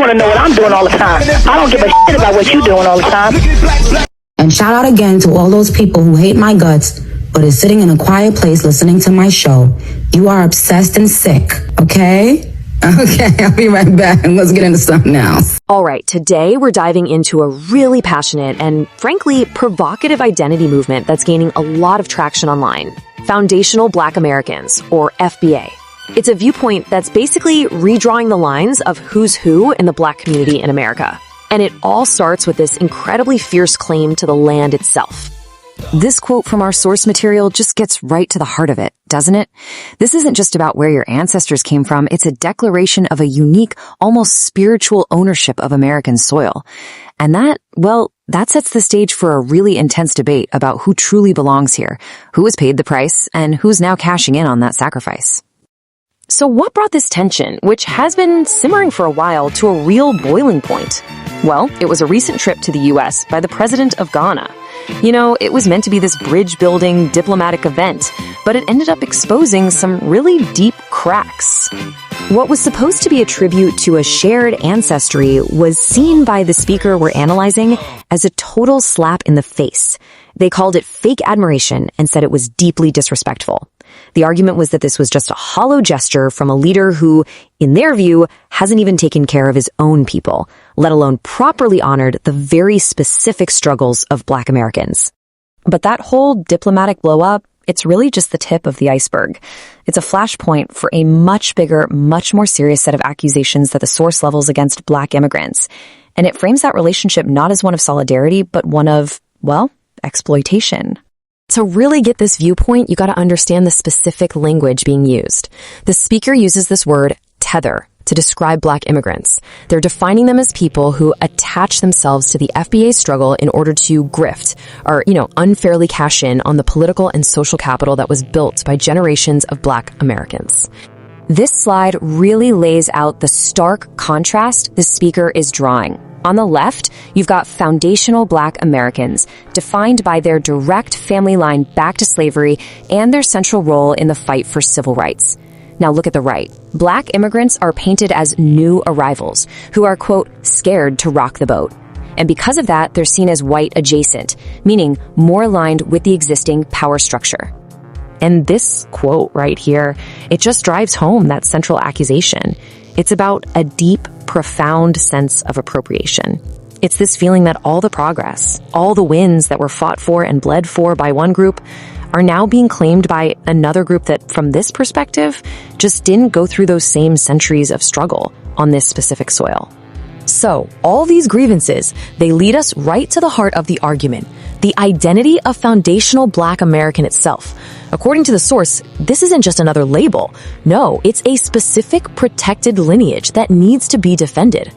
want to know what I'm doing all the time. I don't give a shit about what you're doing all the time. And shout out again to all those people who hate my guts, but is sitting in a quiet place listening to my show. You are obsessed and sick, okay? Okay, I'll be right back. Let's get into something else. All right, today we're diving into a really passionate and, frankly, provocative identity movement that's gaining a lot of traction online. Foundational Black Americans, or FBA. It's a viewpoint that's basically redrawing the lines of who's who in the Black community in America. And it all starts with this incredibly fierce claim to the land itself. This quote from our source material just gets right to the heart of it, doesn't it? This isn't just about where your ancestors came from. It's a declaration of a unique, almost spiritual ownership of American soil. And that sets the stage for a really intense debate about who truly belongs here, who has paid the price, and who's now cashing in on that sacrifice. So what brought this tension, which has been simmering for a while, to a real boiling point? Well, it was a recent trip to the U.S. by the president of Ghana. You know, it was meant to be this bridge-building diplomatic event, but it ended up exposing some really deep cracks. What was supposed to be a tribute to a shared ancestry was seen by the speaker we're analyzing as a total slap in the face. They called it fake admiration and said it was deeply disrespectful. The argument was that this was just a hollow gesture from a leader who, in their view, hasn't even taken care of his own people, let alone properly honored the very specific struggles of Black Americans. But that whole diplomatic blow-up, it's really just the tip of the iceberg. It's a flashpoint for a much bigger, much more serious set of accusations that the source levels against Black immigrants. And it frames that relationship not as one of solidarity, but one of, well, exploitation. To really get this viewpoint, you got to understand the specific language being used. The speaker uses this word, tether, to describe Black immigrants. They're defining them as people who attach themselves to the FBA struggle in order to grift, or, unfairly cash in on the political and social capital that was built by generations of Black Americans. This slide really lays out the stark contrast the speaker is drawing. On the left, you've got foundational Black Americans, defined by their direct family line back to slavery and their central role in the fight for civil rights. Now look at the right. Black immigrants are painted as new arrivals, who are, quote, scared to rock the boat. And because of that, they're seen as white adjacent, meaning more aligned with the existing power structure. And this quote right here, it just drives home that central accusation. It's about a deep, profound sense of appropriation. It's this feeling that all the progress, all the wins that were fought for and bled for by one group are now being claimed by another group that, from this perspective, just didn't go through those same centuries of struggle on this specific soil. So, all these grievances, they lead us right to the heart of the argument, the identity of foundational Black American itself. According to the source, this isn't just another label. No, it's a specific protected lineage that needs to be defended.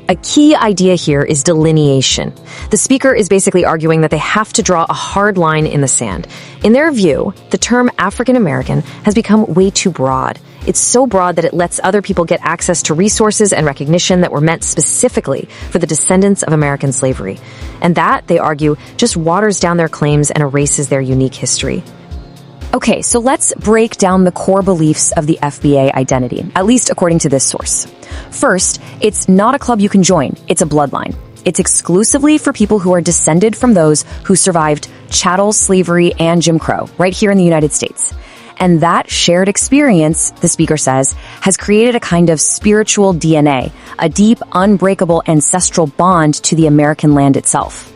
A key idea here is delineation. The speaker is basically arguing that they have to draw a hard line in the sand. In their view, the term African American has become way too broad. It's so broad that it lets other people get access to resources and recognition that were meant specifically for the descendants of American slavery. And that, they argue, just waters down their claims and erases their unique history. Okay, so let's break down the core beliefs of the FBA identity, at least according to this source. First, it's not a club you can join, it's a bloodline. It's exclusively for people who are descended from those who survived chattel slavery and Jim Crow, right here in the United States. And that shared experience, the speaker says, has created a kind of spiritual DNA, a deep, unbreakable ancestral bond to the American land itself.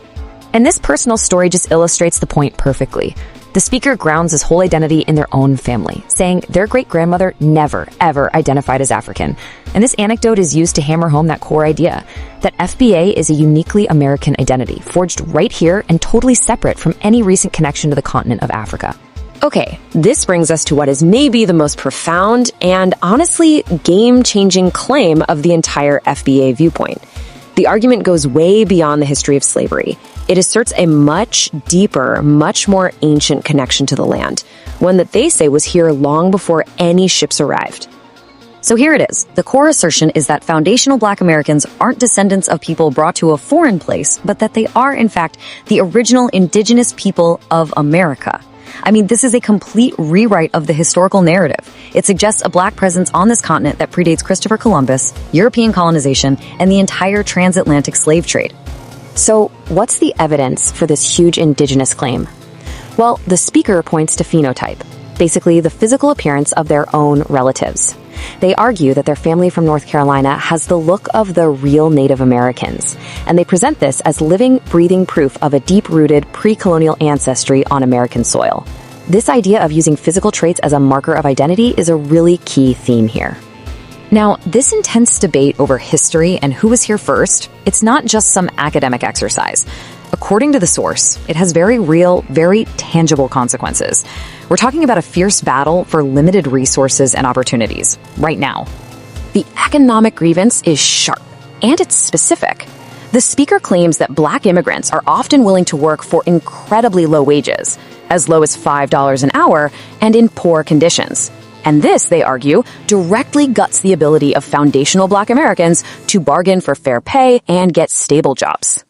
And this personal story just illustrates the point perfectly. The speaker grounds his whole identity in their own family, saying their great-grandmother never, ever identified as African. And this anecdote is used to hammer home that core idea, that FBA is a uniquely American identity, forged right here and totally separate from any recent connection to the continent of Africa. Okay, this brings us to what is maybe the most profound and honestly game-changing claim of the entire FBA viewpoint. The argument goes way beyond the history of slavery. It asserts a much deeper, much more ancient connection to the land, one that they say was here long before any ships arrived. So here it is. The core assertion is that foundational Black Americans aren't descendants of people brought to a foreign place, but that they are, in fact, the original indigenous people of America. I mean, this is a complete rewrite of the historical narrative. It suggests a black presence on this continent that predates Christopher Columbus, European colonization, and the entire transatlantic slave trade. So, what's the evidence for this huge indigenous claim? Well, the speaker points to phenotype, basically the physical appearance of their own relatives. They argue that their family from North Carolina has the look of the real Native Americans, and they present this as living, breathing proof of a deep-rooted pre-colonial ancestry on American soil. This idea of using physical traits as a marker of identity is a really key theme here. Now, this intense debate over history and who was here first, it's not just some academic exercise. According to the source, it has very real, very tangible consequences. We're talking about a fierce battle for limited resources and opportunities, right now. The economic grievance is sharp, and it's specific. The speaker claims that black immigrants are often willing to work for incredibly low wages, as low as $5 an hour, and in poor conditions. And this, they argue, directly guts the ability of foundational black Americans to bargain for fair pay and get stable jobs.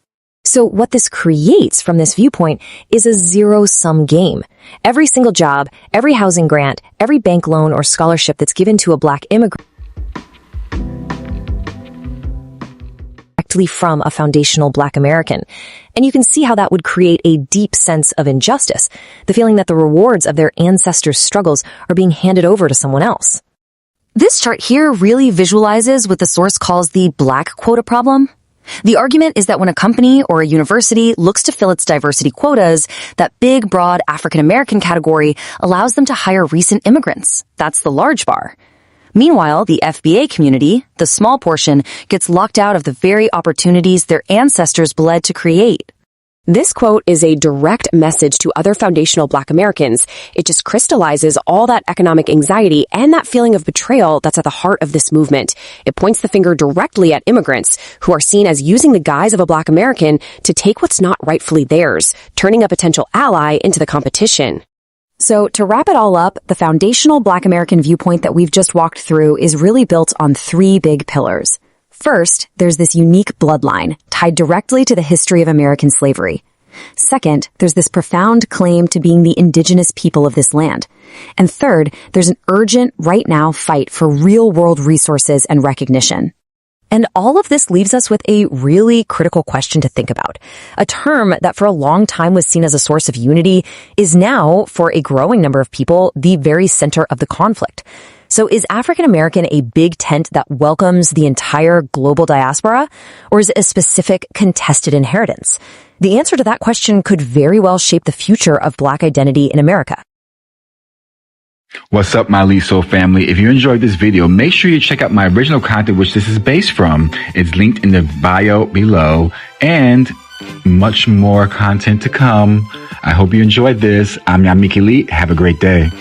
So what this creates from this viewpoint is a zero-sum game. Every single job, every housing grant, every bank loan or scholarship that's given to a black immigrant directly from a foundational black American. And you can see how that would create a deep sense of injustice, the feeling that the rewards of their ancestors' struggles are being handed over to someone else. This chart here really visualizes what the source calls the black quota problem. The argument is that when a company or a university looks to fill its diversity quotas, that big, broad African-American category allows them to hire recent immigrants. That's the large bar. Meanwhile, the FBA community, the small portion, gets locked out of the very opportunities their ancestors bled to create. This quote is a direct message to other foundational black Americans. It just crystallizes all that economic anxiety and that feeling of betrayal that's at the heart of this movement. It points the finger directly at immigrants who are seen as using the guise of a black American to take what's not rightfully theirs, turning a potential ally into the competition. So to wrap it all up, the foundational black American viewpoint that we've just walked through is really built on three big pillars. First, there's this unique bloodline tied directly to the history of American slavery. Second, there's this profound claim to being the indigenous people of this land. And third, there's an urgent, right now fight for real-world resources and recognition. And all of this leaves us with a really critical question to think about. A term that for a long time was seen as a source of unity is now, for a growing number of people, the very center of the conflict. So is African American a big tent that welcomes the entire global diaspora, or is it a specific contested inheritance? The answer to that question could very well shape the future of black identity in America. What's up, my Liso family? If you enjoyed this video, make sure you check out my original content, which this is based from. It's linked in the bio below, and much more content to come. I hope you enjoyed this. I'm Yamiki Lee. Have a great day.